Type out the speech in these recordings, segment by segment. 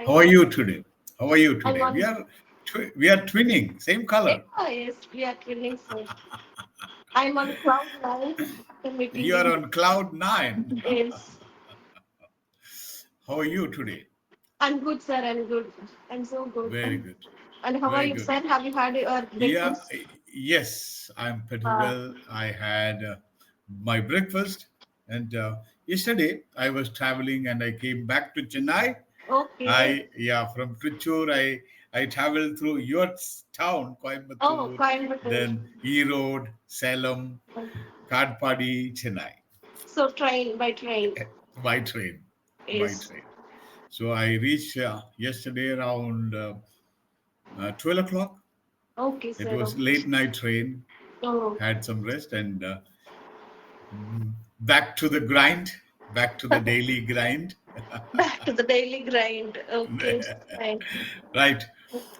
How are you today? How are you I'm today? We on. are we are twinning, same color. Yes, we are twinning, sir. I'm on cloud nine after meeting You are you. on cloud nine. Yes, How are you today? I'm good, sir. I'm good. I'm so good. Very good. And how are Very you, good. sir? Have you had your Yeah, breakfast? yes, I'm pretty Uh, well. I had my breakfast, and yesterday I was traveling and I came back to Chennai. okay. From Trichur, I traveled through your town, Oh, Coimbatore, Coimbatore. then Erode, Salem, Kadpadi, Chennai, So train by train. by train, by Yes. train. So I reached yesterday around 12 o'clock. Okay, It sir. was Okay. late night train, Oh, had some rest, and back to the grind, back to the daily grind. back to the daily grind. Okay, fine. Right.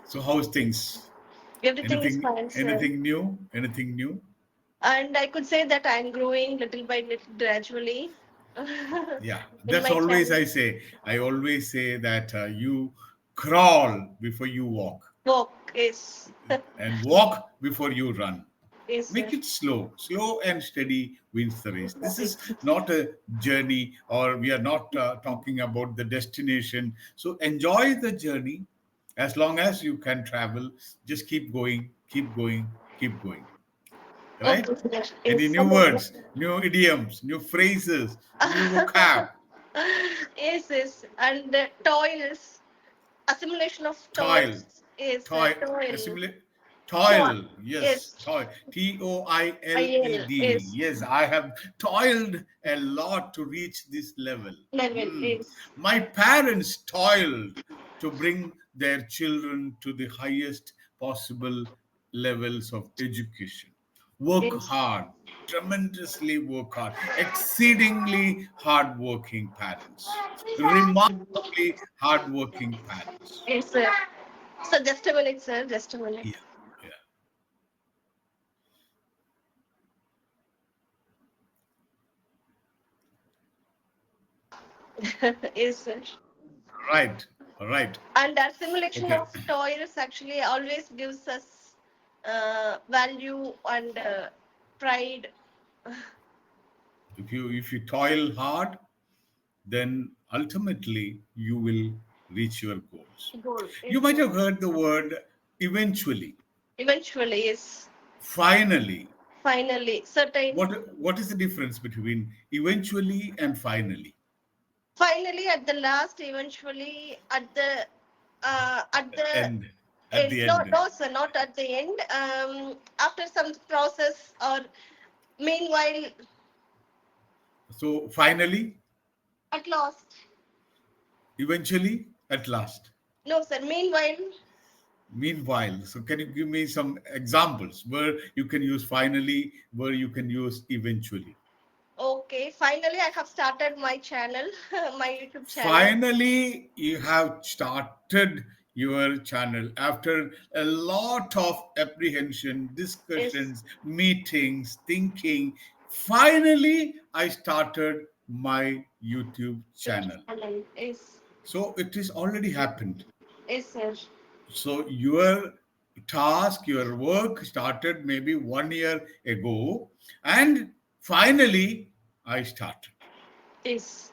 So how's things? Everything is Anything fine, sir. anything new? Anything new? And I could say that I'm growing little by little gradually Yeah, in that's my always channel. I say. I always say that you crawl before you walk, Walk is and walk before you run. is Make it slow. Slow and steady wins the race. This is is not a journey, or we are not talking about the destination. So enjoy the journey as long as you can travel. Just keep going, keep going, keep going. Right? okay, sir. Any Is new words, new idioms, new phrases, new vocab, yes, and toils, assimilation of toil, toils is toil, toil. assimilate, Toil toil. Yes, is toil. Toiled. IL is Yes, I have toiled a lot to reach this level. level Hmm. is My parents toiled to bring their children to the highest possible levels of education. Work is hard, tremendously work hard, exceedingly hardworking parents, remarkably hardworking parents. is so just a minute, sir. Just a minute. Yeah, yeah. Is Right, right. and that simulation Okay. of toys actually always gives us value and pride. If you toil hard, then ultimately you will reach your goals. Goal You is might have heard the word eventually, eventually is finally. finally certain. What is the difference between eventually and finally? Finally, at the last, eventually at the And at end. the No, end. no, sir, not at the end. After some process or meanwhile, So finally, at last. eventually, at last. No, sir. Meanwhile, Meanwhile, so can you give me some examples where you can use finally, where you can use eventually? okay. Finally, I have started my channel, my YouTube channel. Finally, you have started your channel after a lot of apprehension, Is discussions, meetings, thinking. Finally, I started my YouTube YouTube channel. channel. So it is already happened. Sir. So your task, your work started maybe 1 year ago, and finally I started. Is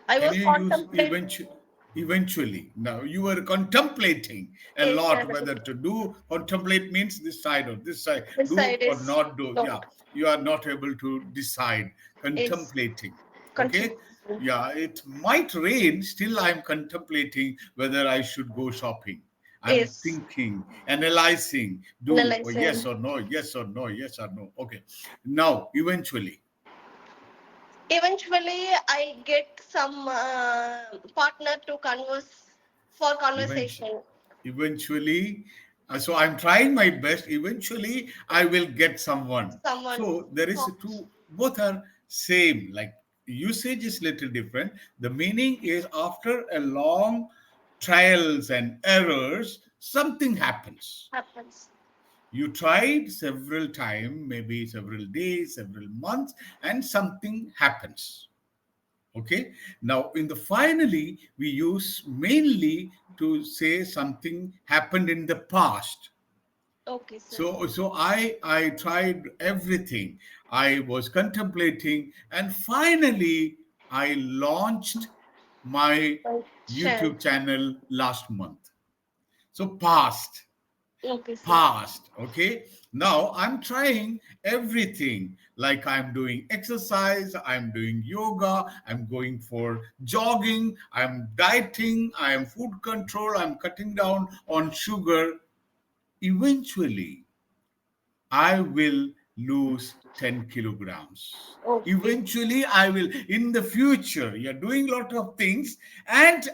I Can was you use contemplating. eventually? Now you were contemplating a Is lot whether to do. Contemplate means this side or this side, this do side or is not do. Yeah, not you are not able to decide. is Contemplating. Okay. continue. Yeah, it might rain. Still, I'm contemplating whether I should go shopping. I'm Is thinking, analyzing, do or yes analyzing. or no, yes or no, yes or no. Okay. Now, eventually, Eventually, I get some partner to converse for eventually. conversation. Eventually, so I'm trying my best. Eventually I will get someone. Someone. So there is two, both are same, like usage is little different. The meaning is after a long trials and errors something happens. Happens. You tried several times, maybe several days, several months, and something happens. Okay. Now, in the finally, we use mainly to say something happened in the past. Okay, sir. So I tried everything. I was contemplating, and finally I launched my Right. Sure. YouTube channel last month. So past, Okay, sir. past. Okay. Now I'm trying everything. Like I'm doing exercise, I'm doing yoga, I'm going for jogging, I'm dieting, I'm food control, I'm cutting down on sugar. Eventually I will lose 10 kilograms. Okay. Eventually, I will, in the future, you're doing a lot of things, and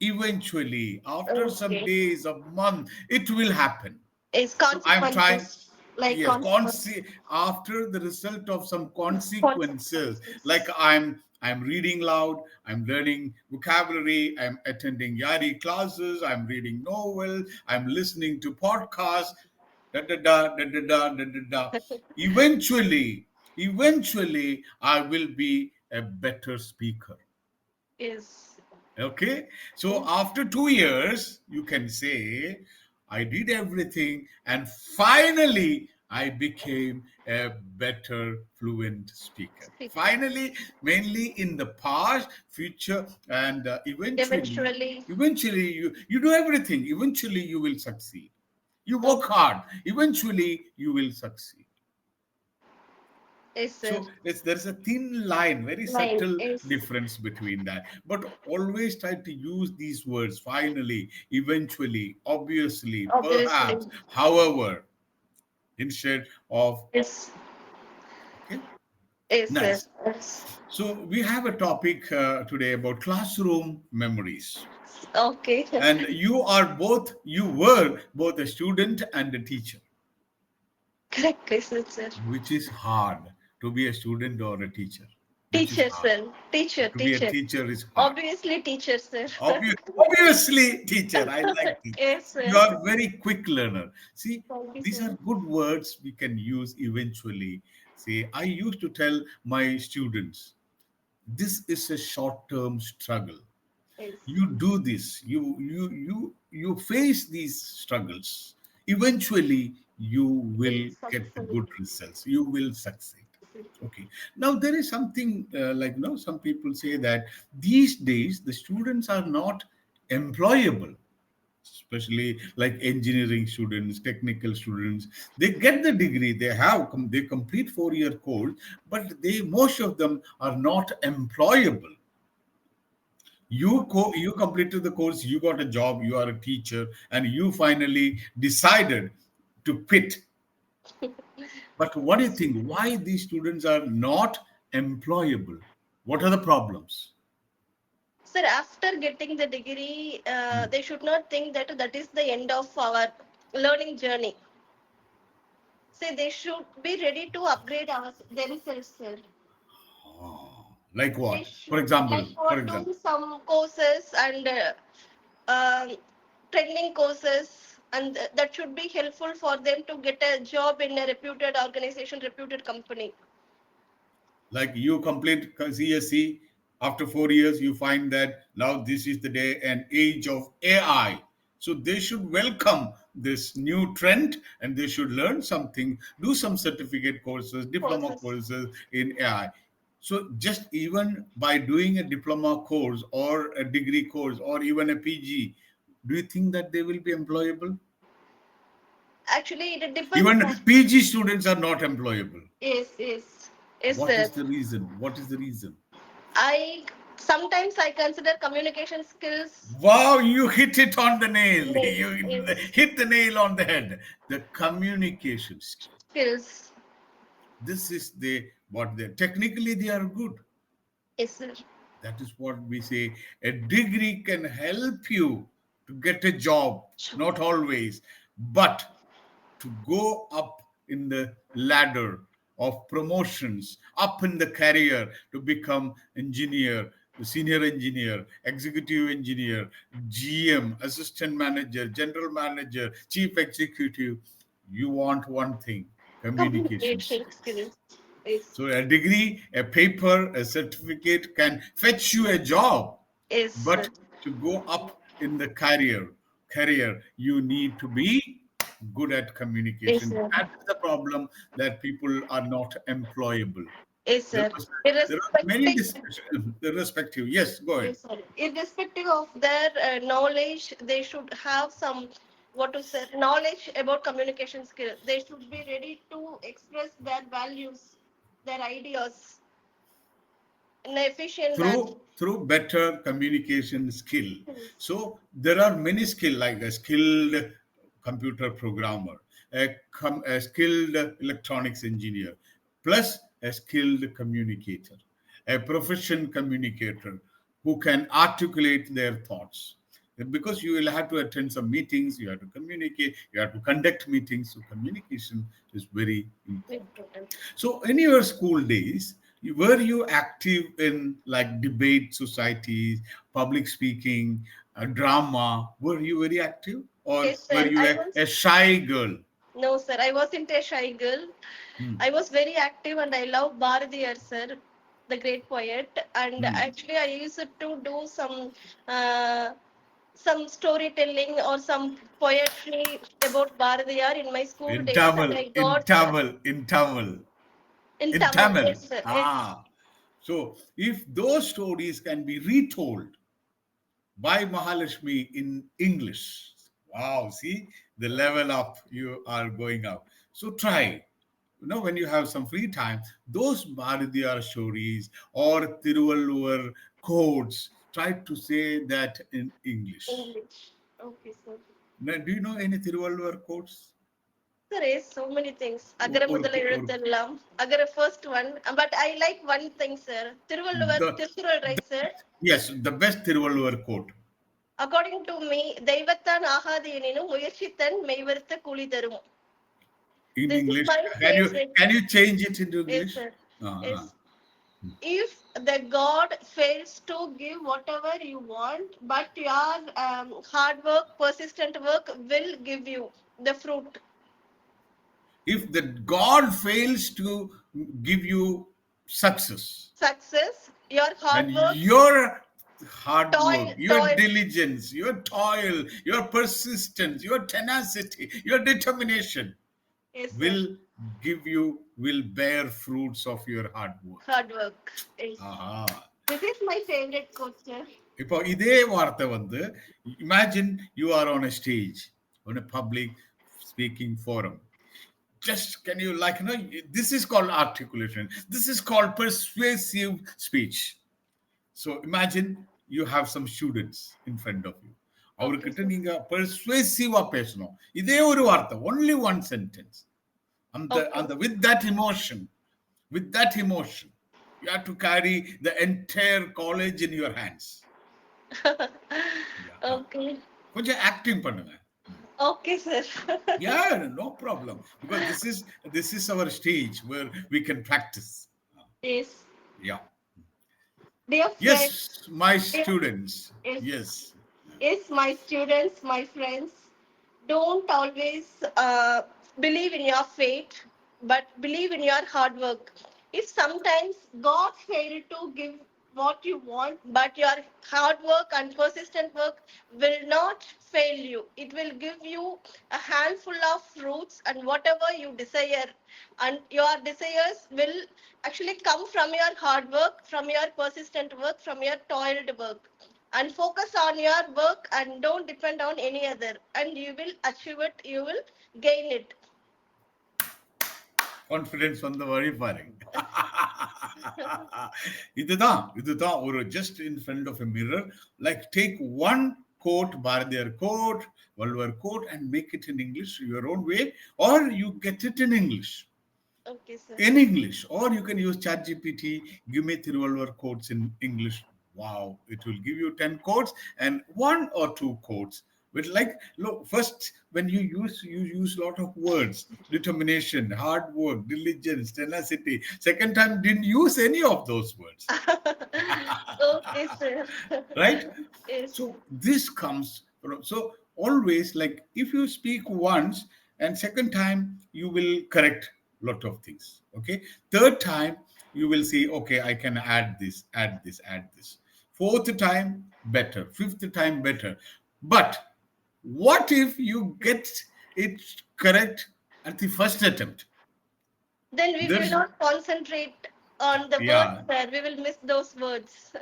eventually, after some Okay. days, a month, it will happen. Is So I'm trying, consequences like yes, consequences. after the result of some consequences, like Consequences. I'm reading loud, I'm learning vocabulary, I'm attending yari classes, I'm reading novels, I'm listening to podcasts, da da da da da da da da da. Eventually I will be a better speaker. Is Okay. So after 2 years, you can say, I did everything, and finally, I became a better fluent speaker. speaker. Finally, mainly in the past, future, and Eventually. eventually, you do everything. Eventually, you will succeed. You work Okay. hard. Eventually, you will succeed. Is sir. So there's a thin line, very Nine subtle is difference between that. But always try to use these words: finally, eventually, obviously, perhaps, obviously however, instead of is okay. sir. Nice. Yes. So we have a topic today about classroom memories, Okay. and you were both a student and a teacher, Correct, is sir. which is hard to be a student or a teacher, which is Teacher, hard. sir. Teacher, To be a teacher. teacher is hard. Obviously, teacher, sir. Obviously, teacher, I like it. Yes, You sir. are very quick learner. See, Thank you, these are sir. good words we can use eventually. See, I used to tell my students, this is a short-term struggle. Yes. You do this. You face these struggles. Eventually, you Will will get the succeed. good results. You will succeed. Okay. Now there is something like some people say that these days the students are not employable, especially like engineering students, technical students. They get the degree, they complete 4 year course, but they most of them are not employable. You completed the course, you got a job, you are a teacher, and you finally decided to quit. But what do you think? Why these students are not employable? What are the problems? Sir, after getting the degree, Hmm. they should not think that that is the end of our learning journey. Say they should be ready to upgrade themselves, sir. Like They what? For should example, like do some courses and um training courses, and that should be helpful for them to get a job in a reputed organization, reputed company. like you complete CSC, after 4 years, you find that now this is the day and age of AI. So they should welcome this new trend and they should learn something, do some certificate courses, diploma Courses. courses in AI. So just even by doing a diploma course or a degree course or even a PG, do you think that they will be employable? Actually, it depends. Even PG students are not employable. Yes, What sir. is the reason? What is the reason? I sometimes I consider communication skills. Wow, you hit it on the nail. Yes, You yes, hit the nail on the head. The communication skill. skills. This is what they technically they are good. Yes, sir. That is what we say. A degree can help you to get a job, not always, but to go up in the ladder of promotions, up in the career to become engineer, senior engineer, executive engineer, GM, assistant manager, general manager, chief executive. You want one thing, communication Communication skills. skills. Yes. So a degree, a paper, a certificate can fetch you a job, Yes, sir. but to go up in the career, you need to be good at Yes, communication. sir. That is the problem, that people are not employable. Yes, There sir. was there are many Irrespective, discussions. Irrespective. Yes, go ahead. yes, sir. Irrespective of their knowledge, they should have some, what to say, knowledge about communication skill. They should be ready to express their values, their ideas in an efficient manner. Through better communication skill. Yes. So there are many skill, like a skilled computer programmer, a skilled electronics engineer, plus a skilled communicator, a profession communicator who can articulate their thoughts. Because you will have to attend some meetings, you have to communicate, you have to conduct meetings, so communication is very important. Important. So, in your school days, were you active in like debate societies, public speaking, drama? Were you very active, or Yes, were sir. you I a was shy girl? No, sir. I wasn't a shy girl. Hmm. I was very active and I love Bharadiyar, sir, the great poet. And Hmm. actually, I used to do uh, some storytelling or some poetry about Bharadiyar in my school In days, and Tamil, I in got Tamil, in Tamil, in in Tamil. Tamil. Yes, sir. Yes, Ah, so if those stories can be retold by Mahalakshmi in English, wow, see the level up you are going up. So try. When you have some free time, those Bharadiyar stories or Tiruvalluvar quotes, try to say that in English. English. Okay, sir. Now, do you know any Tiruvalluvar quotes? There is so many things. Or, Agara or, mudala or ezhuthallam. Agara first one. But I like one thing, sir. Tiruvalluvar, the, Tirukural, the right, sir? yes, the best Tiruvalluvar quote According to me, தெய்வத்தான் ஆகாது எனினும் முயற்சித்தன் மெய்வருத்த கூலி தரும். in This is English. my Can you favorite. can you change it into Yes, English? sir. Uh-huh. Yes. If the God fails to give whatever you want, but your hard work, persistent work will give you the fruit. If the God fails to give you success, Success, your then hard work, your hard work, toil, your toil. diligence, your toil, your persistence, your tenacity, your determination Yes, sir. will bear fruits of your hard work. Hard work. Yes. Aha. This is my favorite quote, sir. இப்போ இதே வார்த்தை வந்து, imagine you are on a stage, on a public speaking forum. Just can you, this is called articulation, this is called persuasive speech. So imagine you have some students in front of you. Okay, அவர்கிட்ட sir. நீங்க persuasive-ஆ பேசணும். இதே ஒரு வார்த்தை, only one sentence. அந்த Okay. அந்த with that emotion, you have to carry the entire college in your hands. Yeah. Okay. கொஞ்சம் acting பண்ணுங்க. Okay, sir. Yeah, no problem, because this is our stage where we can practice. Yes. Yeah. Dear friends, Yes, my dear, students. yes, Yes. yes, my students, my friends, don't always believe in your fate, but believe in your hard work. If sometimes God failed to give what you want, but your hard work and persistent work will not fail you. It will give you a handful of fruits and whatever you desire. And your desires will actually come from your hard work, from your persistent work, from your toiled work. And focus on your work and don't depend on any other. And you will achieve it, you will gain it. Confidence on the வழி பாருங்க. இதுதான் ஒரு just in front of a mirror, like take one quote, Bharadiyar quote, Valvar quote, and make it in English your own way, or you get it in English. Okay, sir. In English, or you can use ChatGPT, give me Tiruvalluvar quotes in English. Wow, it will give you 10 quotes and one or two quotes. But look, first, when you use a lot of words, determination, hard work, diligence, tenacity. Second time, didn't use any of those words. Okay, sir. Right? Yes. So this comes so always, like if you speak once and second time you will correct, lot of things. Okay. Third time, you will see, okay, I can add this, add this, add this. Fourth time, better. Fifth time, better. But what if you get it correct at the first attempt? Then we will There's, not concentrate on the words, yeah, sir. We will miss those words.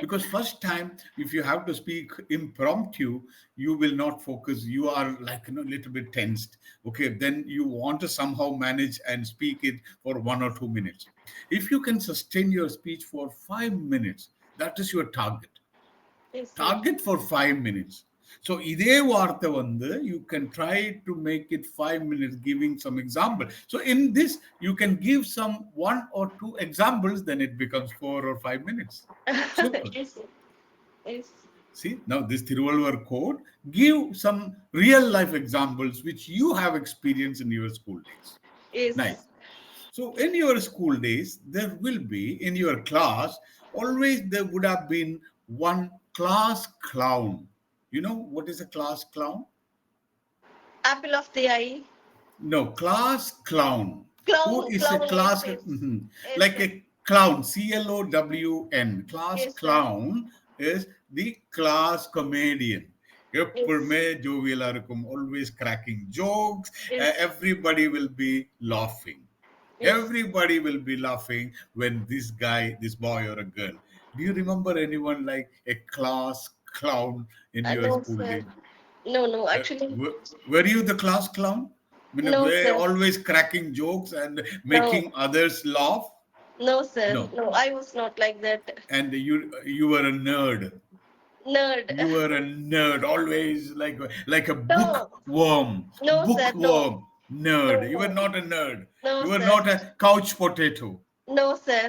because first time if you have to speak impromptu, you will not focus, you are like, little bit tensed. Okay, then you want to somehow manage and speak it for 1 or 2 minutes. If you can sustain your speech for 5 minutes, that is your target. Yes, sir. Target for 5 minutes. So இதே வார்த்தை வந்து you can try to make it 5 minutes, giving some example. So in this you can give some 1 or 2 examples, then it becomes 4 or 5 minutes. Super. Yes, sir. Yes. See, now this Thiruvalluvar code, give some real life examples which you have experienced in your school days. Nice. Yes. So in your school days, there will be in your class, always there would have been one class clown. You know what is a class clown? Apple of the eye. No, class clown. Who Clown, is a clown, yes, class? yes. Yes, Like sir. a clown, CLOWN. Class Yes, sir. clown is the class comedian. எப்பொழுதுமே Yes. ஜோவியலா இருக்கும், always cracking jokes. Yes. Everybody will be laughing. Yes. Everybody will be laughing when this guy, this boy or a girl. Do you remember anyone like a class clown in your No, school sir. days? No, no. Uh, Actually, were you the class clown? I mean, no, were sir. always cracking jokes and making No. others laugh? No, sir. No. No, I was not like that. And you were a nerd. Nerd. You were a nerd, always like a No. bookworm. No, sir. No. Bookworm. Nerd. You were No. not a nerd. No, You were sir. not a couch potato. No, sir.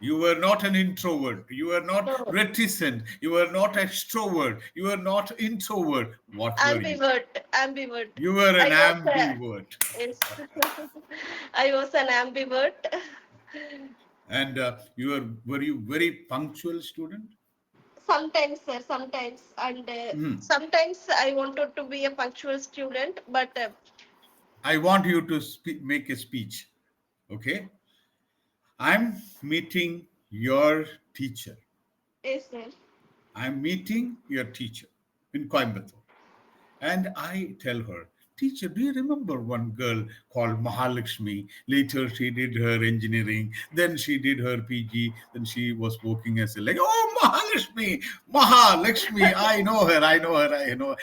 You were not an introvert. You were not No. reticent. You were not extrovert. You were not introvert. What were you? Ambivert. Ambivert. You were an I was a ambivert. yes. I was an ambivert. And were you very punctual student? Sometimes, sir. Sometimes, and Mhm. sometimes I wanted to be a punctual student, but I want you to make a speech. Okay. I'm meeting your teacher. yes, sir. I'm meeting your teacher in Coimbatore. And I tell her, teacher, do you remember one girl called Mahalakshmi? Later, she did her engineering. Then she did her PG. Then she was working as a like, oh, Mahalakshmi, Mahalakshmi. I know her. I know her. I know.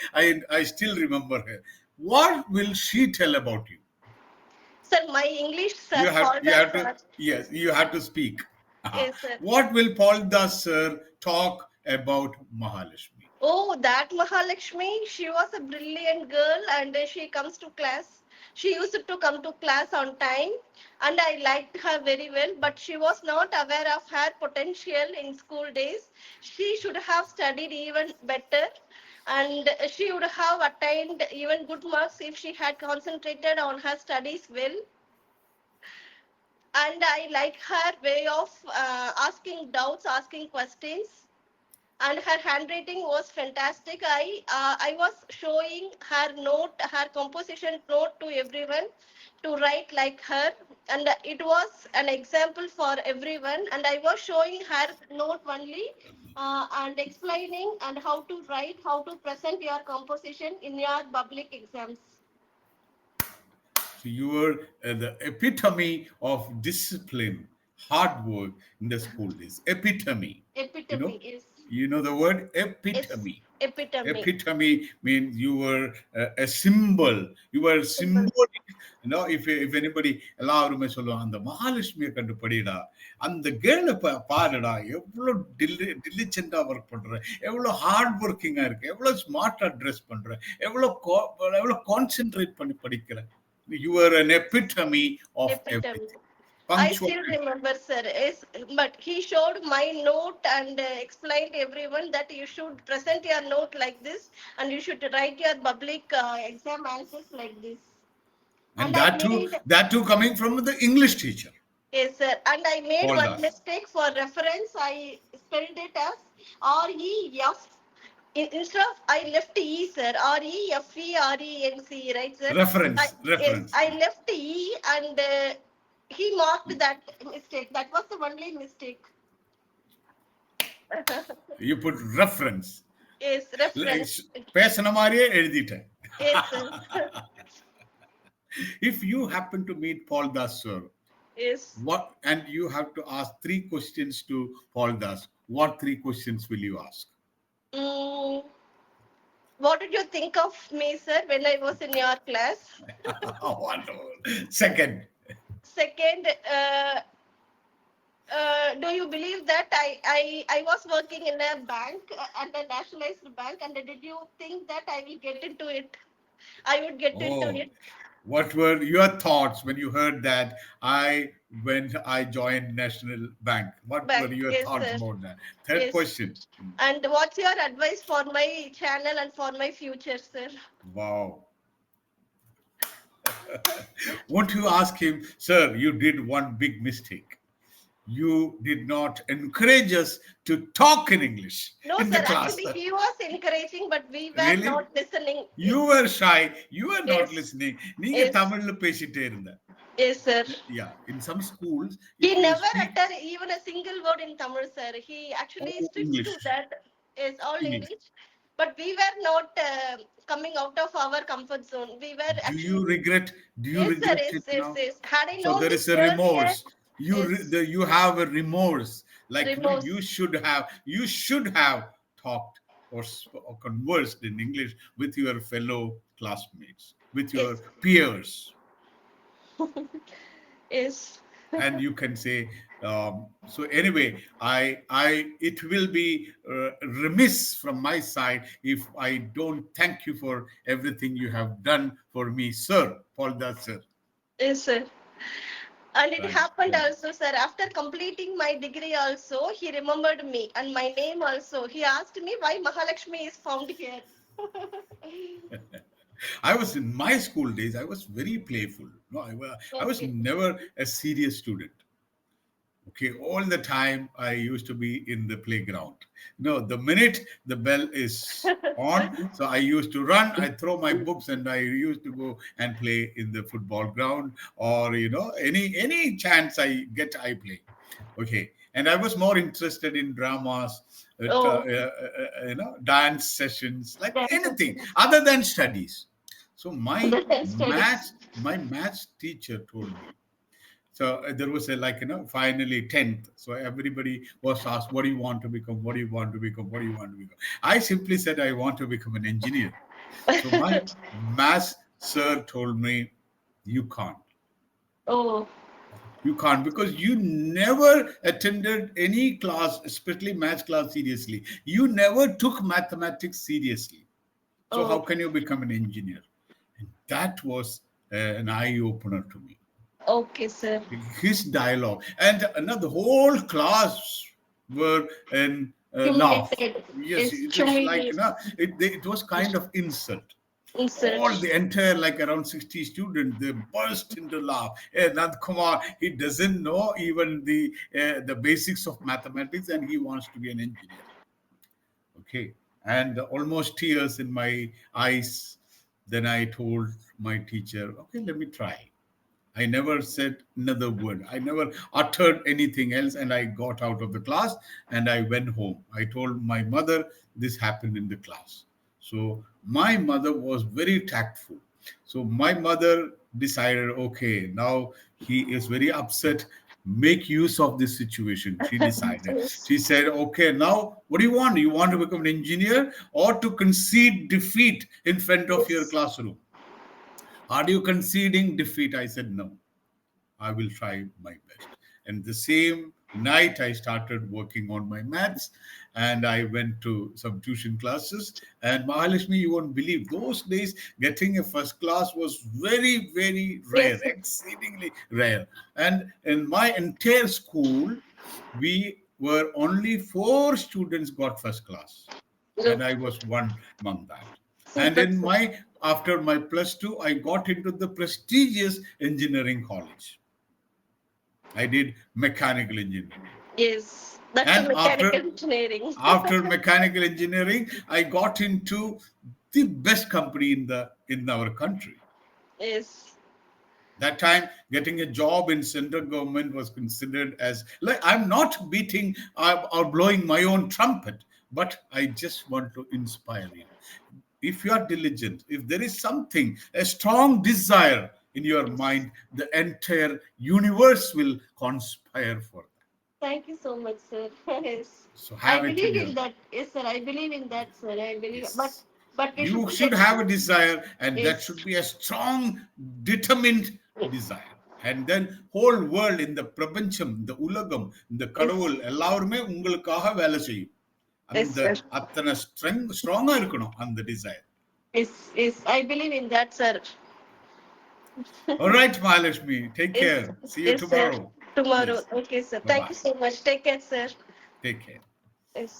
I still remember her. What will she tell about you? Sir, my English You sir have called you us. have to yes, you have to speak. Yes, sir. What will Paul Das sir talk about Mahalakshmi? Oh, that Mahalakshmi, she was a brilliant girl and she comes to class. She used to come to class on time and I liked her very well, but she was not aware of her potential in school days. She should have studied even better and she would have attained even good marks if she had concentrated on her studies well. And I like her way of asking doubts, asking questions and her handwriting was fantastic. I was showing her note, her composition note to everyone to write like her, and it was an example for everyone. And I was showing her note only and explaining and how to write, how to present your composition in your public exams. So you were the epitome of discipline, hard work in the school days. Epitome. You know, Epitome is you know the word it's epitome. epitome Epitome means you were a symbol. You were symbol. symbolic. If anybody எல்லாருமே சொல்லுவாங்க அந்த மகாலட்சுமியை கண்டு படிடா, அந்த கேர்ளை பாருடா, எவ்வளவு டிலிஜென்டா work பண்ற, எவ்வளவு ஹார்ட் ஒர்க்கிங்கா இருக்கு, எவ்வளவு ஸ்மார்ட்டா ட்ரெஸ் பண்ற, எவ்வளவு கான்சென்ட்ரேட் பண்ணி படிக்கிற. You were an epitome of epitome. everything. I still Punctuality. remember, sir. Yes, but he showed my note and explained everyone that you should present your note like this and you should write your public exam answers like this. And And I made, that too coming from the English teacher. yes, sir. And I made Paul one Das. mistake for reference. I spelled it as REF instead of I left E, sir, REFERENC, right, sir? I, Reference, yes, reference. I left E, and he marked that mistake. That was the only mistake. You put reference. Yes, reference. பேசின மாதிரியே எழுதிட்டேன். Yes, sir. If you happen to meet Paul Das, sir, Yes. what, and you have to ask 3 questions to Paul Das, what 3 questions will you ask? Mm, what did you think of me, sir, when I was in your class? Wonderful. Second, Second, do you believe that I was working in a bank, and a nationalized bank, and did you think that I will get into it? I would get into oh, it. what were your thoughts when you heard that when I joined National Bank? What were Bank, your yes, thoughts sir. about that? Third Yes. question. And what's your advice for my channel and for my future, sir? Wow. Won't you ask him, sir, you did one big mistake. You did not encourage us to talk in English No, in the sir. class. Actually, he was encouraging, but we were Really? not listening. You were shy. You were not Yes. listening. நீங்க Yes. தமிழ்ல பேசிட்டே இருந்த. Yes, sir. Yeah, in some schools, He if you never speak uttered even a single word in Tamil, sir. He actually all sticks to English, that. Is all English, English. But we were not coming out of our comfort zone. We were do actually. you regret? Do you Yes, sir. regret Yes, it yes, now? yes. Had I So known there this is a earlier, remorse. yes, You have a remorse. Like remorse. you should have talked or conversed in English with your fellow classmates, with your Yes, peers, yes, and you can say. So anyway, it will be remiss from my side if I don't thank you for everything you have done for me, sir, Paul Das, sir. yes, sir. And it Right. happened Right. also, sir. After completing my degree, also, he remembered me and my name also. He asked me why Mahalakshmi is found here. I was in my school days, I was very playful. No, I was Okay. never a serious student. Okay, all the time I used to be in the playground. No, the minute the bell is on, so I used to run, I throw my books, and I used to go and play in the football ground, or any chance I get, I play. Okay, and I was more interested in dramas, Oh, dance sessions, like that's anything okay. other than studies. So Other than studies. my maths teacher told me. So there was a, finally 10th. So everybody was asked, what do you want to become? What do you want to become? What do you want to become? I simply said, I want to become an engineer. So my maths sir told me, you can't. Oh, You can't because you never attended any class, especially maths class, seriously. You never took mathematics seriously. So how oh, can you become an engineer? And that was an eye opener to me. okay, sir. His dialogue, and the whole class were in laugh. Humiliated. Yes, Yes, it is like humiliated. it was kind of insult. All Insert. the entire, like around 60 students, they burst into laugh. Hey, Nandakumar, he doesn't know even the basics of mathematics, and he wants to be an engineer. Okay, and almost tears in my eyes. Then I told my teacher, okay, let me try. I never said another word. I never uttered anything else. And I got out of the class and I went home. I told my mother this happened in the class. So my mother was very tactful. So my mother decided, okay, now he is very upset. Make use of this situation. She decided. Yes. She said, okay, now what do you want? You want to become an engineer or to concede defeat in front of your Yes. classroom? Are you conceding defeat? I said, no. I will try my best. And the same night, I started working on my maths and I went to some tuition classes. And Mahalakshmi, you won't believe, those days getting a first class was very, very rare, Yes. exceedingly rare. And in my entire school, we were only 4 students got first class. And Look, I was one among that. And super, in sir. my after my plus two, I got into the prestigious engineering college. I did mechanical engineering. Yes. That to And mechanical engineering. after mechanical engineering, I got into the best company in our country. Yes. That time, getting a job in central government was considered as, like, I'm not beating or blowing my own trumpet, but I just want to inspire you. If you are diligent, if there is something, a strong desire in your Yes. mind, the entire universe will conspire for that. Thank you so much, sir. Yes. So I have it in believe your in that. Yes, sir. I believe in that, sir. I believe, yes. but we should You be should have a desire, and that yes. should be a strong, determined desire. And then whole world in the பிரபஞ்சம், இந்த உலகம், இந்த கடவுள் Yes. எல்லாருமே உங்களுக்காக வேலை செய்யும். Yes, அந்த sir. அத்தனை ஸ்ட்ராங்கா இருக்கணும் அந்த desire. Yes. Yes. I believe in that, sir. All right, Mahalakshmi, take Yes. care. See you Yes, sir. tomorrow. Tomorrow. Yes. Okay, sir. Thank you Bye-bye. so much. Take care, sir. Take care. Yes.